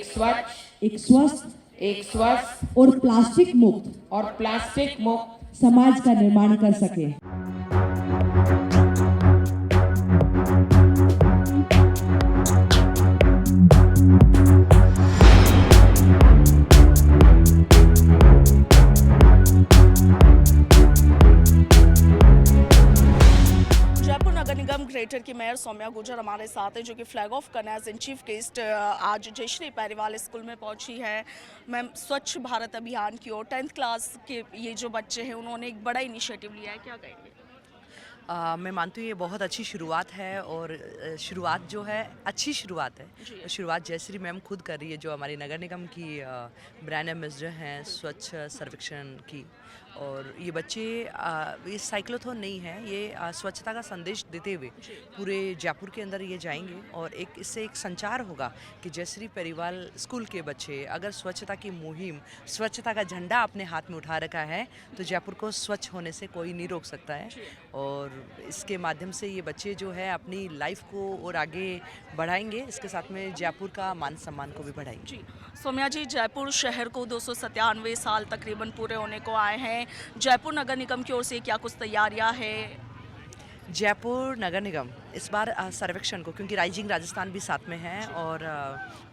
स्वच्छ, एक स्वस्थ एक स्वस्थ और प्लास्टिक मुक्त और प्लास्टिक मुक्त समाज का निर्माण कर सके। जयपुर नगर निगम ग्रेटर की मेयर सौम्या गुर्जर हमारे साथ है, जो कि फ्लैग ऑफ करना एज इन चीफ गेस्ट आज जयश्री पैरीवाल स्कूल में पहुंची है। मैम, स्वच्छ भारत अभियान की ओर 10th क्लास के ये जो बच्चे हैं उन्होंने एक बड़ा इनिशिएटिव लिया है, क्या कहेंगे? मैं मानती हूँ ये बहुत अच्छी शुरुआत है और शुरुआत जो है अच्छी शुरुआत है। शुरुआत जयश्री मैम खुद कर रही है, जो हमारी नगर निगम की ब्रांड एम्बेसडर हैं स्वच्छ सर्वेक्षण की। और ये बच्चे ये साइक्लोथॉन नहीं है, ये स्वच्छता का संदेश देते हुए पूरे जयपुर के अंदर ये जाएंगे और एक इससे एक संचार होगा कि जयश्री पैरीवाल स्कूल के बच्चे अगर स्वच्छता की मुहिम, स्वच्छता का झंडा अपने हाथ में उठा रखा है तो जयपुर को स्वच्छ होने से कोई नहीं रोक सकता है। और इसके माध्यम से ये बच्चे जो है अपनी लाइफ को और आगे बढ़ाएंगे, इसके साथ में जयपुर का मान सम्मान को भी बढ़ाएंगे। जी सौम्या जी, जयपुर शहर को 297 साल तकरीबन पूरे होने को आए हैं। जयपुर नगर निगम की ओर से क्या कुछ तैयारियां हैं? जयपुर नगर निगम इस बार सर्वेक्षण को, क्योंकि राइजिंग राजस्थान भी साथ में है और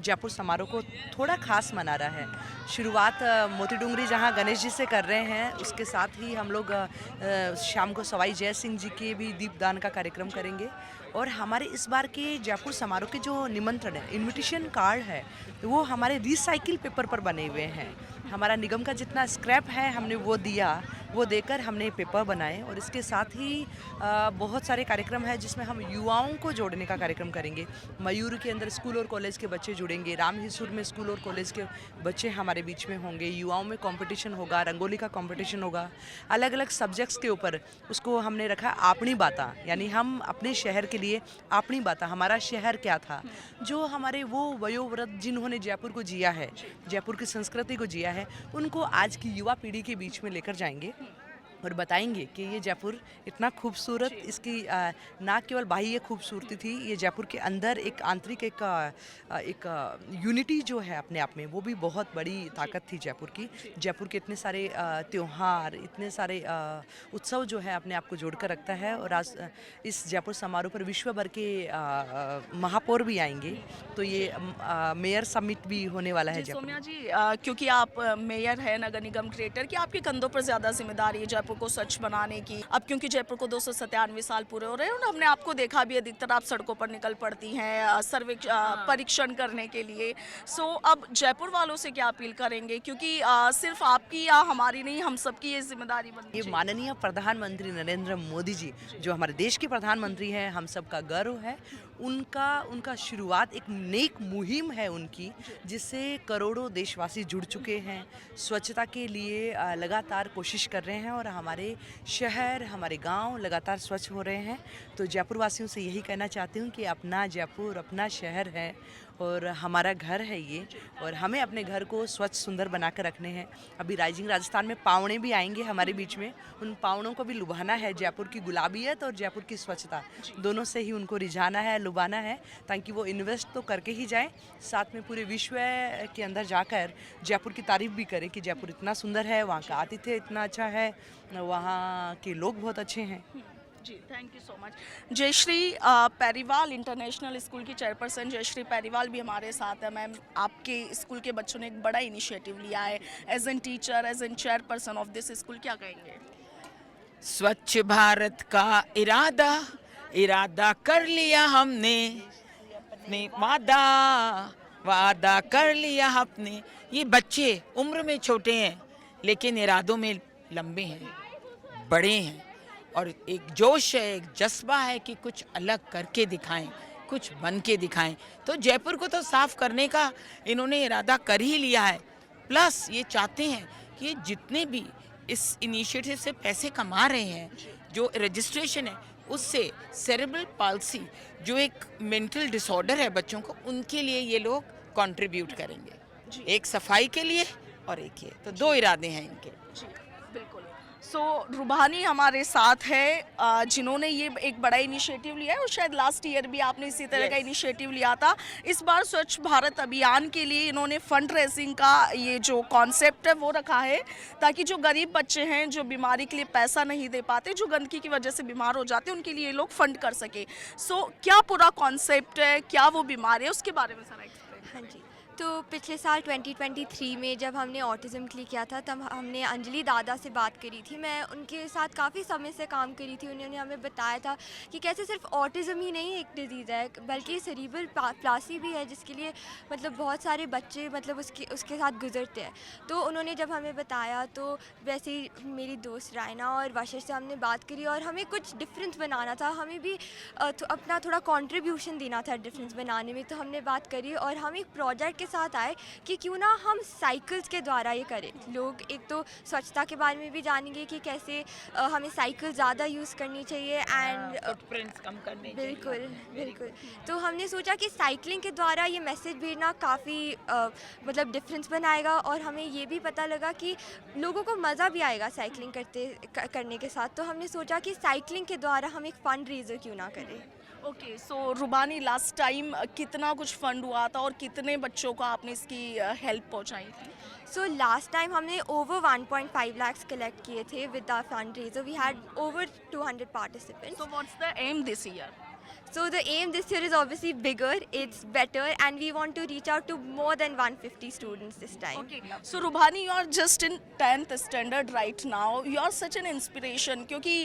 जयपुर समारोह को थोड़ा खास मना रहा है। शुरुआत मोती डूंगरी जहां गणेश जी से कर रहे हैं, उसके साथ ही हम लोग शाम को सवाई जय सिंह जी के भी दीपदान का कार्यक्रम करेंगे। और हमारे इस बार के जयपुर समारोह के जो निमंत्रण है, इनविटेशन कार्ड है, वो हमारे रिसाइकिल पेपर पर बने हुए हैं। हमारा निगम का जितना स्क्रैप है हमने वो दिया, वो देकर हमने पेपर बनाए। और इसके साथ ही बहुत सारे कार्यक्रम हैं जिसमें हम युवाओं को जोड़ने का कार्यक्रम करेंगे। मयूर के अंदर स्कूल और कॉलेज के बच्चे जुड़ेंगे, रामहिसूर में स्कूल और कॉलेज के बच्चे हमारे बीच में होंगे, युवाओं में कंपटीशन होगा, रंगोली का कंपटीशन होगा, अलग अलग सब्जेक्ट्स के ऊपर उसको हमने रखा अपनी बाता, यानी हम अपने शहर के लिए अपनी बाता, हमारा शहर क्या था, जो हमारे वो वयोवृद्ध जिन्होंने जयपुर को जिया है, जयपुर की संस्कृति को जिया है, उनको आज की युवा पीढ़ी के बीच में लेकर जाएंगे और बताएंगे कि ये जयपुर इतना खूबसूरत, इसकी ना केवल बाह्य खूबसूरती थी, ये जयपुर के अंदर एक आंतरिक एक यूनिटी जो है अपने आप में, वो भी बहुत बड़ी ताकत थी जयपुर की। जयपुर के इतने सारे त्योहार, इतने सारे उत्सव जो है अपने आप को जोड़ कर रखता है। और आज इस जयपुर समारोह पर विश्व भर के महापौर भी आएंगे, तो ये मेयर समिट भी होने वाला है जयपुर। सौम्या जी, क्योंकि आप मेयर है नगर निगम ग्रेटर की, आपके कंधों पर ज्यादा जिम्मेदारी है जयपुर को स्वच्छ बनाने की। अब क्योंकि जयपुर को 297 साल पूरे हो रहे हैं और हमने आपको देखा भी, अधिकतर आप सड़कों पर निकल पड़ती हैं परीक्षण करने के लिए। सो अब जयपुर वालों से क्या अपील करेंगे, क्योंकि सिर्फ आपकी या हमारी नहीं, हम सबकी ये जिम्मेदारी बनती है। ये माननीय प्रधानमंत्री नरेंद्र मोदी जी, जो हमारे देश के प्रधानमंत्री हैं, हम सबका गर्व है, उनका शुरुआत एक नेक मुहिम है उनकी, जिससे करोड़ों देशवासी जुड़ चुके हैं, स्वच्छता के लिए लगातार कोशिश कर रहे हैं और हमारे शहर, हमारे गांव लगातार स्वच्छ हो रहे हैं। तो जयपुर वासियों से यही कहना चाहती हूँ कि अपना जयपुर अपना शहर है और हमारा घर है ये, और हमें अपने घर को स्वच्छ सुंदर बना कर रखने हैं। अभी राइजिंग राजस्थान में पावड़े भी आएंगे हमारे बीच में, उन पावड़ों को भी लुभाना है, जयपुर की गुलाबियत और जयपुर की स्वच्छता दोनों से ही उनको रिझाना है, लुभाना है, ताकि वो इन्वेस्ट तो करके ही जाएं, साथ में पूरे विश्व के अंदर जाकर जयपुर की तारीफ भी करें कि जयपुर इतना सुंदर है, वहाँ का आतिथ्य इतना अच्छा है, वहाँ के लोग बहुत अच्छे हैं। जी, thank you so much. Jayshree Pariwal international school की चेयरपर्सन जयश्री पैरीवाल भी हमारे साथ है। मैम, आपके स्कूल के बच्चों ने एक बड़ा इनिशिएटिव लिया है, as an teacher, as an chairperson of this school, क्या कहेंगे? स्वच्छ भारत का इरादा कर लिया हमने, वादा कर लिया हमने। ये बच्चे उम्र में छोटे हैं लेकिन इरादों में लंबे हैं, बड़े हैं, और एक जोश है, एक जज्बा है कि कुछ अलग करके दिखाएं, कुछ बन के दिखाएं। तो जयपुर को तो साफ करने का इन्होंने इरादा कर ही लिया है, प्लस ये चाहते हैं कि जितने भी इस इनिशिएटिव से पैसे कमा रहे हैं, जो रजिस्ट्रेशन है उससे सेरेब्रल पाल्सी, जो एक मेंटल डिसऑर्डर है बच्चों को, उनके लिए ये लोग कंट्रीब्यूट करेंगे, एक सफाई के लिए और एक ये, तो दो इरादे हैं इनके। जी बिल्कुल। सो रूबानी हमारे साथ है जिन्होंने ये एक बड़ा इनिशिएटिव लिया है और शायद लास्ट ईयर भी आपने इसी तरह का इनिशिएटिव लिया था। इस बार स्वच्छ भारत अभियान के लिए इन्होंने फंड रेजिंग का ये जो कॉन्सेप्ट है वो रखा है, ताकि जो गरीब बच्चे हैं जो बीमारी के लिए पैसा नहीं दे पाते, जो गंदगी की वजह से बीमार हो जाते हैं, उनके लिए ये लोग फंड कर सके। सो क्या पूरा कॉन्सेप्ट है, क्या वो बीमारी है, उसके बारे में सारा एक्सप्लेन। हाँ जी, तो पिछले साल 2023 में जब हमने ऑटिज़म के लिए किया था तब हमने अंजलि दादा से बात करी थी। मैं उनके साथ काफ़ी समय से काम करी थी। उन्होंने हमें बताया था कि कैसे सिर्फ ऑटिज़म ही नहीं एक डिज़ीज़ है, बल्कि सेरिब्रल प्लासी भी है, जिसके लिए मतलब बहुत सारे बच्चे मतलब उसके साथ गुजरते हैं। तो उन्होंने जब हमें बताया तो वैसे ही मेरी दोस्त रायना और वाशिश से हमने बात करी और हमें कुछ डिफरेंस बनाना था, हमें भी अपना थोड़ा कंट्रीब्यूशन देना था डिफरेंस बनाने में। तो हमने बात करी और हम एक प्रोजेक्ट साथ आए कि क्यों ना हम साइकिल्स के द्वारा ये करें। लोग एक तो स्वच्छता के बारे में भी जानेंगे कि कैसे हमें साइकिल ज़्यादा यूज़ करनी चाहिए एंड फुटप्रिंट्स कम करने चाहिए। बिल्कुल। तो हमने सोचा कि साइकिलिंग के द्वारा ये मैसेज भेजना काफ़ी मतलब डिफरेंस बनाएगा और हमें ये भी पता लगा कि लोगों को मज़ा भी आएगा साइकिलिंग करने के साथ। तो हमने सोचा कि साइकिलिंग के द्वारा हम एक फंड रेजर क्यों ना करें। ओके, सो रूबानी लास्ट टाइम कितना कुछ फंड हुआ था और कितने बच्चों को आपने इसकी हेल्प पहुंचाई थी? सो लास्ट टाइम हमने ओवर 1.5 lakhs कलेक्ट किए थे with the fundraiser. We had over 200 participants. So what's the aim this year? So the aim this year is obviously bigger, it's better, and we want to reach out to more than 150 students this time. Okay, so Rubhani, you are just in 10th standard right now. You are such an inspiration, क्योंकि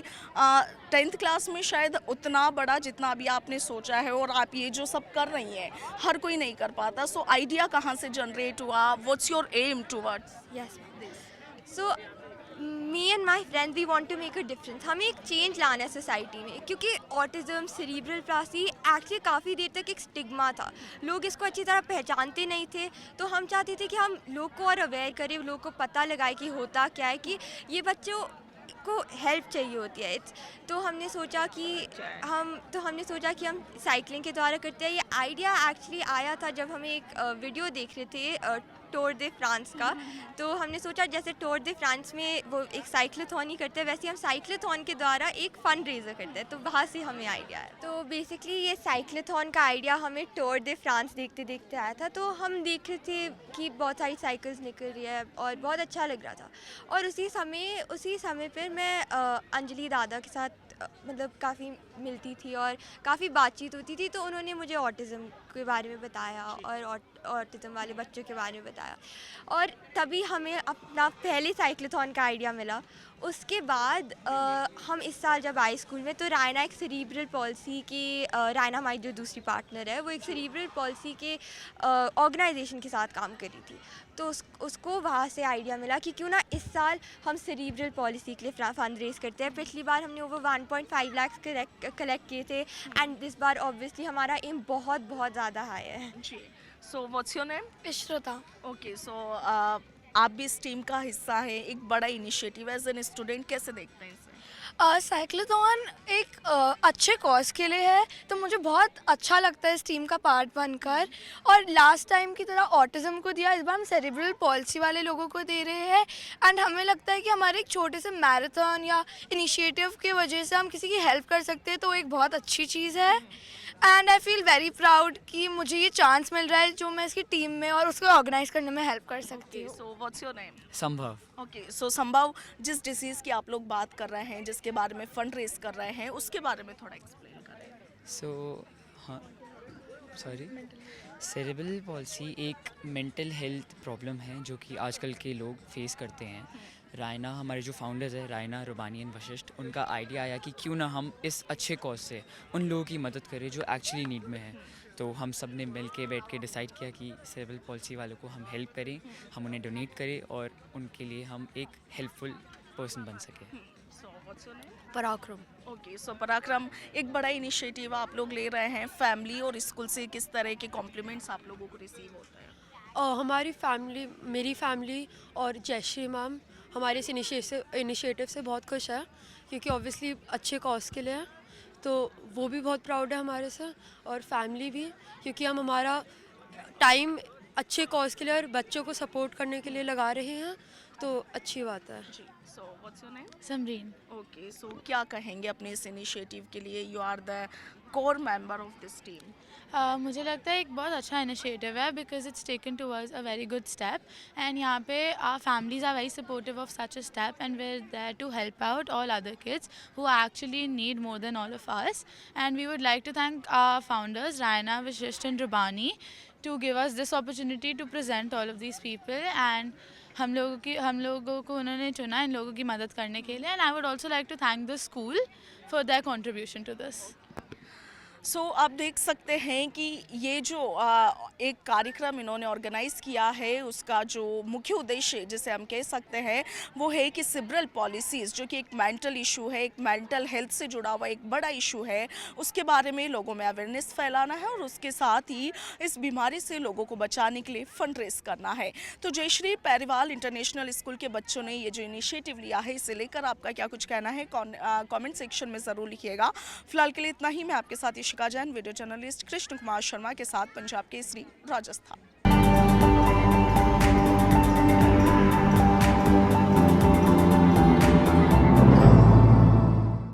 10th class में शायद उतना बड़ा जितना अभी आपने सोचा है और आप ये जो सब कर रही हैं हर कोई नहीं कर पाता। So आइडिया कहाँ से जनरेट हुआ? What's your aim towards? Yes. So me and my friend we want to make a difference. हमें एक चेंज लाना है सोसाइटी में, क्योंकि ऑटिज़म सेरिब्रल प्लासी एक्चुअली काफ़ी देर तक एक स्टिग्मा था, लोग इसको अच्छी तरह पहचानते नहीं थे। तो हम चाहते थे कि हम लोग को और अवेयर करें, लोग को पता लगाए कि होता क्या है, कि ये बच्चों को हेल्प चाहिए होती है। तो हमने सोचा कि हम साइकिलिंग के द्वारा करते हैं। ये आइडिया एक्चुअली आया था जब हम एक वीडियो देख रहे थे टूर दे फ्रांस का। तो हमने सोचा जैसे टूर दे फ्रांस में वो एक साइक्लोथॉन ही करते हैं, वैसे हम साइक्लोथॉन के द्वारा एक फंड रेजर करते हैं। तो वहाँ से हमें आइडिया आया। तो बेसिकली ये साइक्लोथॉन का आइडिया हमें टूर दे फ्रांस देखते देखते आया था। तो हम देख रहे थे कि बहुत सारी साइकिल्स निकल रही है और बहुत अच्छा लग रहा था। और उसी समय पर मैं अंजलि दादा के साथ मतलब काफ़ी मिलती थी और काफ़ी बातचीत होती थी। तो उन्होंने मुझे ऑटिज़म के बारे में बताया और ऑटिज़म वाले बच्चों के बारे में बताया, और तभी हमें अपना पहले साइक्लोथॉन का आइडिया मिला। उसके बाद हम इस साल जब आए स्कूल में, तो रायना एक सेरिब्रल पॉलिसी की रायना हमारी जो दूसरी पार्टनर है, वो एक सेरिब्रल पॉलिसी के ऑर्गेनाइजेशन के साथ काम कर रही थी। तो उसको वहाँ से आइडिया मिला कि क्यों ना इस साल हम सेरिब्रल पॉलिसी के लिए फंड रेज करते हैं। पिछली बार हमने ओवर 1.5 lakhs कलेक्ट किए थे एंड इस बार ऑब्वियसली हमारा एम बहुत ज़्यादा हाई है। जी, so what's your name? Ishrata. Okay, so आप भी इस टीम का हिस्सा है, एक बड़ा इनिशिएटिव एज एन स्टूडेंट कैसे देखते हैं इसे? साइक्लोथॉन एक अच्छे कॉज के लिए है, तो मुझे बहुत अच्छा लगता है इस टीम का पार्ट बनकर। और लास्ट टाइम की तरह ऑटिज़म को दिया, इस बार हम सेरिब्रल पॉलिसी वाले लोगों को दे रहे हैं। एंड हमें लगता है कि हमारे एक छोटे से मैराथन या इनिशिएटिव की वजह से हम किसी की हेल्प कर सकते हैं, तो एक बहुत अच्छी चीज़ है। And I feel very proud कि मुझे ये चांस मिल रहा है जो मैं इसकी टीम में और उसको ऑर्गेनाइज करने में हेल्प कर सकती हूँ। सो व्हाट्स योर नेम? संभव। ओके, सो संभव, जिस डिसीज़ की आप लोग बात कर रहे हैं, जिसके बारे में फंड रेज कर रहे हैं, उसके बारे में थोड़ा एक्सप्लेन करें। सेरेब्रल पॉलिसी एक मेंटल हेल्थ प्रॉब्लम है जो कि आजकल के लोग फेस करते हैं। रायना हमारे जो फाउंडर्स है, रायना, रूबानी एंड वशिष्ठ, उनका आइडिया आया कि क्यों ना हम इस अच्छे कॉज से उन लोगों की मदद करें जो एक्चुअली नीड में है। तो हम सब ने मिल के बैठ के डिसाइड किया कि सेरेब्रल पॉलिसी वालों को हम हेल्प करें, हम उन्हें डोनेट करें और उनके लिए हम एक हेल्पफुल पर्सन बन सकें। पराक्रम। ओके, सो पराक्रम, एक बड़ा इनिशिएटिव आप लोग ले रहे हैं। फैमिली और स्कूल से किस तरह के कॉम्प्लीमेंट्स आप लोगों को रिसीव होता है? हमारी फैमिली, मेरी फैमिली और जयश्री मैम हमारे इस इनिशिएटिव से बहुत खुश है, क्योंकि ऑब्वियसली अच्छे कॉज के लिए है, तो वो भी बहुत प्राउड है हमारे से। और फैमिली भी, क्योंकि हम हमारा टाइम अच्छे कॉज के लिए और बच्चों को सपोर्ट करने के लिए लगा रहे हैं, तो अच्छी बात है। जी, so what's your name? Samreen. Okay, so क्या कहेंगे अपने इस इनिशिएटिव के लिए? You are the core member of this team. मुझे लगता है एक बहुत अच्छा इनिशिएटिव है because it's taken towards a very good step and यहाँ पे our families are very supportive of such a step and we are there to help out all other kids who actually need more then all of us and we would like to thank our founders Raina, Vashisht and Rubani to give us this opportunity to present all of these people and हम लोगों को उन्होंने चुना इन लोगों की मदद करने के लिए and I would also like to thank the school for their contribution to this. सो आप देख सकते हैं कि ये जो एक कार्यक्रम इन्होंने ऑर्गेनाइज़ किया है उसका जो मुख्य उद्देश्य जिसे हम कह सकते हैं वो है कि सिब्रल पॉलिसीज़ जो कि एक मेंटल इशू है, एक मेंटल हेल्थ से जुड़ा हुआ एक बड़ा इशू है, उसके बारे में लोगों में अवेयरनेस फैलाना है और उसके साथ ही इस बीमारी से लोगों को बचाने के लिए फंड रेज करना है। तो जयश्री पेरीवाल इंटरनेशनल स्कूल के बच्चों ने ये जो इनिशिएटिव लिया है इसे लेकर आपका क्या कुछ कहना है कमेंट सेक्शन में ज़रूर लिखिएगा। फिलहाल के लिए इतना ही। मैं आपके साथ शिका जैन, वीडियो जर्नलिस्ट कृष्ण कुमार शर्मा के साथ, पंजाब केसरी, राजस्थान।